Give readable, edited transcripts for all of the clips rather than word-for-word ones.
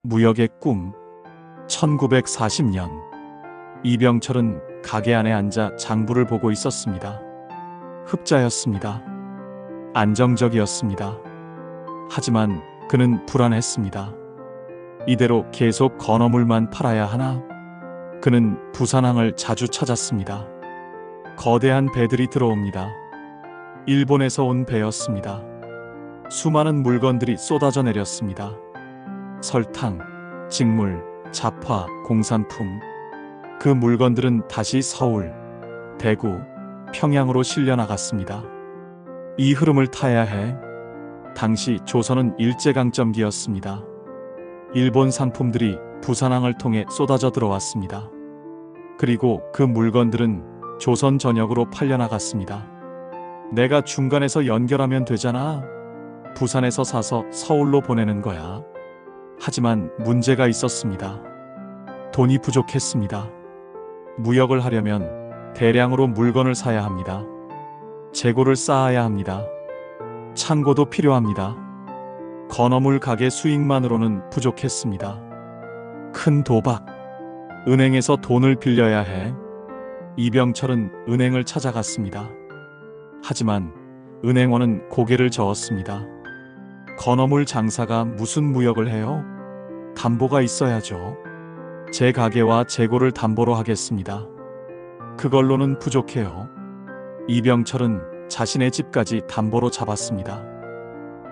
무역의 꿈. 1940년 이병철은 가게 안에 앉아 장부를 보고 있었습니다. 흑자였습니다. 안정적이었습니다. 하지만 그는 불안했습니다. 이대로 계속 건어물만 팔아야 하나? 그는 부산항을 자주 찾았습니다. 거대한 배들이 들어옵니다. 일본에서 온 배였습니다. 수많은 물건들이 쏟아져 내렸습니다. 설탕, 직물, 잡화, 공산품. 그 물건들은 다시 서울, 대구, 평양으로 실려 나갔습니다. 이 흐름을 타야 해. 당시 조선은 일제강점기였습니다. 일본 상품들이 부산항을 통해 쏟아져 들어왔습니다. 그리고 그 물건들은 조선 전역으로 팔려나갔습니다. 내가 중간에서 연결하면 되잖아. 부산에서 사서 서울로 보내는 거야. 하지만 문제가 있었습니다. 돈이 부족했습니다. 무역을 하려면 대량으로 물건을 사야 합니다. 재고를 쌓아야 합니다. 창고도 필요합니다. 건어물 가게 수익만으로는 부족했습니다. 큰 도박. 은행에서 돈을 빌려야 해. 이병철은 은행을 찾아갔습니다. 하지만 은행원은 고개를 저었습니다. 건어물 장사가 무슨 무역을 해요? 담보가 있어야죠. 제 가게와 재고를 담보로 하겠습니다. 그걸로는 부족해요. 이병철은 자신의 집까지 담보로 잡았습니다.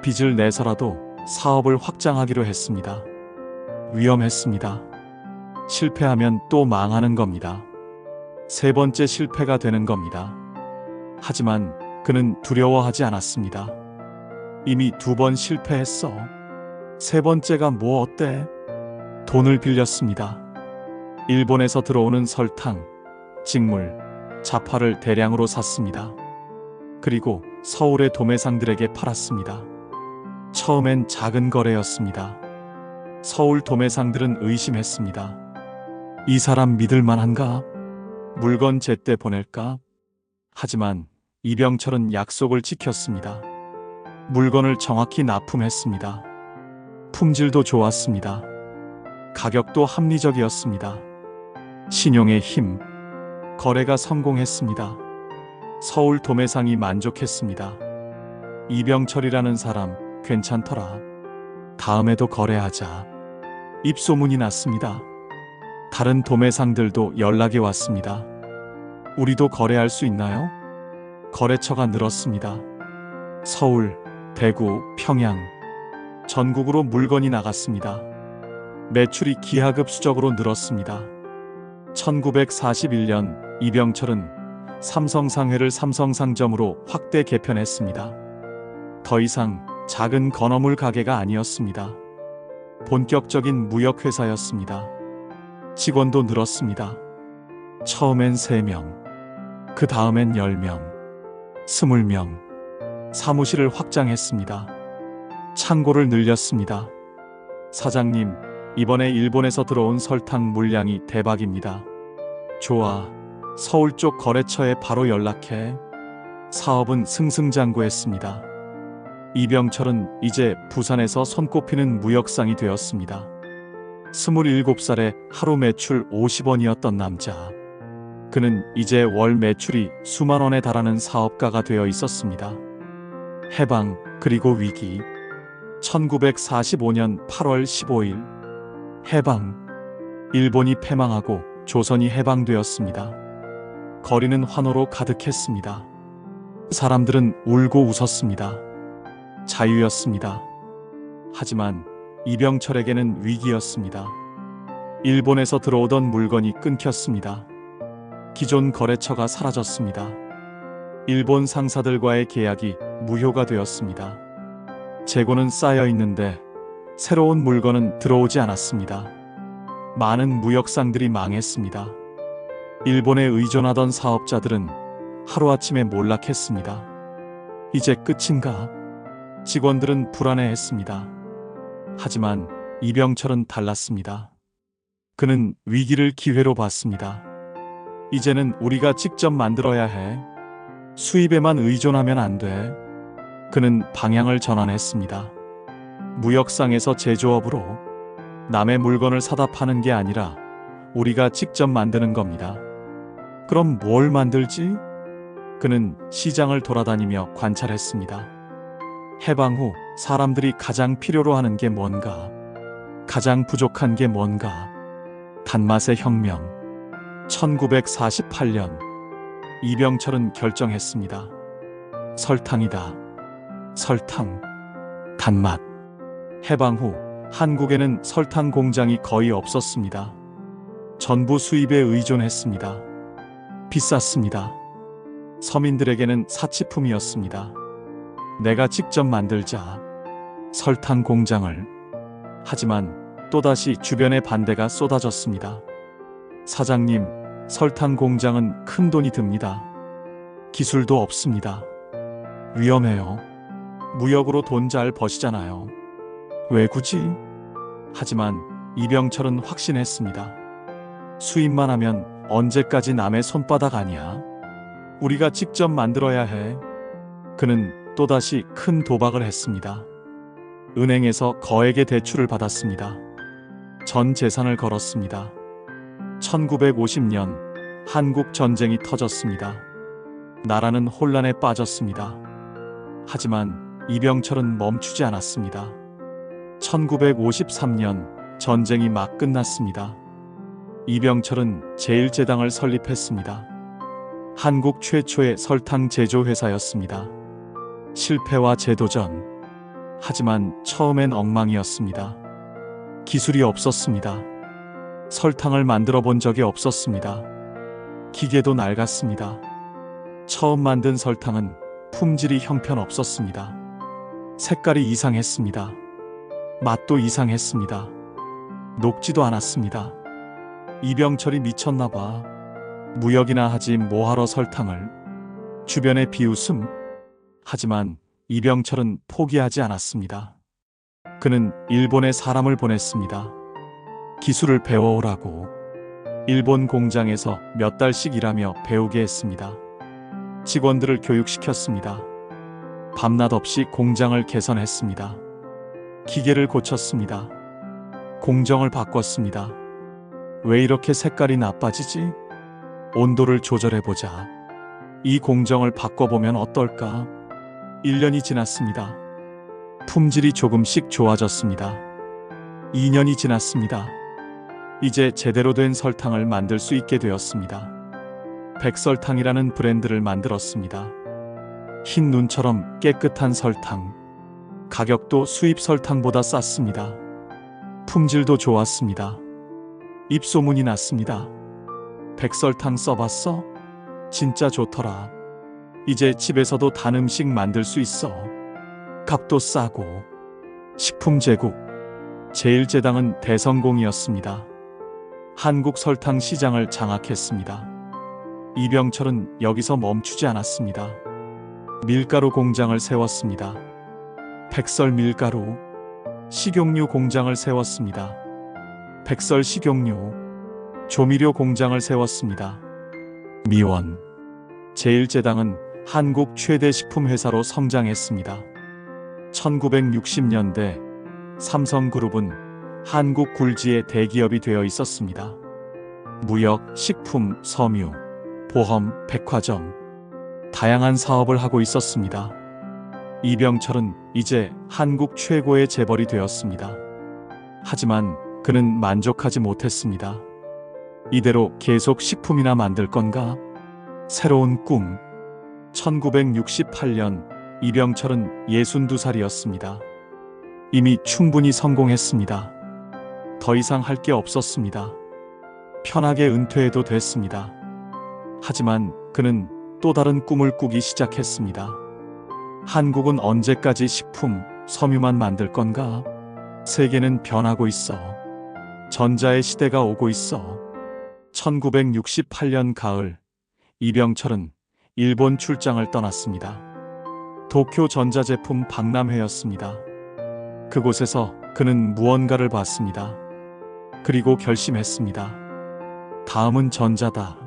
빚을 내서라도 사업을 확장하기로 했습니다. 위험했습니다. 실패하면 또 망하는 겁니다. 세 번째 실패가 되는 겁니다. 하지만 그는 두려워하지 않았습니다. 이미 2번 실패했어. 세 번째가 뭐 어때? 돈을 빌렸습니다. 일본에서 들어오는 설탕, 직물, 잡화를 대량으로 샀습니다. 그리고 서울의 도매상들에게 팔았습니다. 처음엔 작은 거래였습니다. 서울 도매상들은 의심했습니다. 이 사람 믿을 만한가? 물건 제때 보낼까? 하지만 이병철은 약속을 지켰습니다. 물건을 정확히 납품했습니다. 품질도 좋았습니다. 가격도 합리적이었습니다. 신용의 힘. 거래가 성공했습니다. 서울 도매상이 만족했습니다. 이병철이라는 사람 괜찮더라. 다음에도 거래하자. 입소문이 났습니다. 다른 도매상들도 연락이 왔습니다. 우리도 거래할 수 있나요? 거래처가 늘었습니다. 서울, 대구, 평양, 전국으로 물건이 나갔습니다. 매출이 기하급수적으로 늘었습니다. 1941년 이병철은 삼성상회를 삼성상점으로 확대 개편했습니다. 더 이상 작은 건어물 가게가 아니었습니다. 본격적인 무역회사였습니다. 직원도 늘었습니다. 처음엔 3명, 그 다음엔 10명, 20명. 사무실을 확장했습니다. 창고를 늘렸습니다. 사장님, 이번에 일본에서 들어온 설탕 물량이 대박입니다. 좋아. 서울 쪽 거래처에 바로 연락해. 사업은 승승장구했습니다. 이병철은 이제 부산에서 손꼽히는 무역상이 되었습니다. 27살에 하루 매출 50원이었던 남자. 그는 이제 월 매출이 수만 원에 달하는 사업가가 되어 있었습니다. 해방, 그리고 위기. 1945년 8월 15일. 해방. 일본이 패망하고 조선이 해방되었습니다. 거리는 환호로 가득했습니다. 사람들은 울고 웃었습니다. 자유였습니다. 하지만 이병철에게는 위기였습니다. 일본에서 들어오던 물건이 끊겼습니다. 기존 거래처가 사라졌습니다. 일본 상사들과의 계약이 무효가 되었습니다. 재고는 쌓여 있는데 새로운 물건은 들어오지 않았습니다. 많은 무역상들이 망했습니다. 일본에 의존하던 사업자들은 하루아침에 몰락했습니다. 이제 끝인가? 직원들은 불안해했습니다. 하지만 이병철은 달랐습니다. 그는 위기를 기회로 봤습니다. 이제는 우리가 직접 만들어야 해. 수입에만 의존하면 안 돼. 그는 방향을 전환했습니다. 무역상에서 제조업으로, 남의 물건을 사다 파는 게 아니라 우리가 직접 만드는 겁니다. 그럼 뭘 만들지? 그는 시장을 돌아다니며 관찰했습니다. 해방 후 사람들이 가장 필요로 하는 게 뭔가? 가장 부족한 게 뭔가? 단맛의 혁명. 1948년 이병철은 결정했습니다. 설탕이다. 설탕. 단맛. 해방 후 한국에는 설탕 공장이 거의 없었습니다. 전부 수입에 의존했습니다. 비쌌습니다. 서민들에게는 사치품이었습니다. 내가 직접 만들자. 설탕 공장을. 하지만 또다시 주변의 반대가 쏟아졌습니다. 사장님, 설탕 공장은 큰 돈이 듭니다. 기술도 없습니다. 위험해요. 무역으로 돈 잘 버시잖아요. 왜 굳이? 하지만 이병철은 확신했습니다. 수입만 하면 언제까지 남의 손바닥 아니야? 우리가 직접 만들어야 해. 그는 또다시 큰 도박을 했습니다. 은행에서 거액의 대출을 받았습니다. 전 재산을 걸었습니다. 1950년 한국 전쟁이 터졌습니다. 나라는 혼란에 빠졌습니다. 하지만 이병철은 멈추지 않았습니다. 1953년 전쟁이 막 끝났습니다. 이병철은 제1제당을 설립했습니다. 한국 최초의 설탕 제조 회사였습니다. 실패와 재도전. 하지만 처음엔 엉망이었습니다. 기술이 없었습니다. 설탕을 만들어 본 적이 없었습니다. 기계도 낡았습니다. 처음 만든 설탕은 품질이 형편없었습니다. 색깔이 이상했습니다. 맛도 이상했습니다. 녹지도 않았습니다. 이병철이 미쳤나 봐. 무역이나 하지 뭐하러 설탕을. 주변의 비웃음. 하지만 이병철은 포기하지 않았습니다. 그는 일본에 사람을 보냈습니다. 기술을 배워오라고. 일본 공장에서 몇 달씩 일하며 배우게 했습니다. 직원들을 교육시켰습니다. 밤낮 없이 공장을 개선했습니다. 기계를 고쳤습니다. 공정을 바꿨습니다. 왜 이렇게 색깔이 나빠지지? 온도를 조절해보자. 이 공정을 바꿔보면 어떨까? 1년이 지났습니다. 품질이 조금씩 좋아졌습니다. 2년이 지났습니다. 이제 제대로 된 설탕을 만들 수 있게 되었습니다. 백설탕이라는 브랜드를 만들었습니다. 흰 눈처럼 깨끗한 설탕. 가격도 수입 설탕보다 쌌습니다. 품질도 좋았습니다. 입소문이 났습니다. 백설탕 써봤어? 진짜 좋더라. 이제 집에서도 단 음식 만들 수 있어. 값도 싸고. 식품제국 제1제당은 대성공이었습니다. 한국 설탕 시장을 장악했습니다. 이병철은 여기서 멈추지 않았습니다. 밀가루 공장을 세웠습니다. 백설 밀가루, 식용유 공장을 세웠습니다. 백설 식용유, 조미료 공장을 세웠습니다. 미원, 제1제당은 한국 최대 식품회사로 성장했습니다. 1960년대 삼성그룹은 한국 굴지의 대기업이 되어 있었습니다. 무역, 식품, 섬유, 보험, 백화점, 다양한 사업을 하고 있었습니다. 이병철은 이제 한국 최고의 재벌이 되었습니다. 하지만 그는 만족하지 못했습니다. 이대로 계속 식품이나 만들 건가? 새로운 꿈. 1968년 이병철은 62살이었습니다. 이미 충분히 성공했습니다. 더 이상 할 게 없었습니다. 편하게 은퇴해도 됐습니다. 하지만 그는 또 다른 꿈을 꾸기 시작했습니다. 한국은 언제까지 식품, 섬유만 만들 건가? 세계는 변하고 있어. 전자의 시대가 오고 있어. 1968년 가을, 이병철은 일본 출장을 떠났습니다. 도쿄 전자제품 박람회였습니다. 그곳에서 그는 무언가를 봤습니다. 그리고 결심했습니다. 다음은 전자다.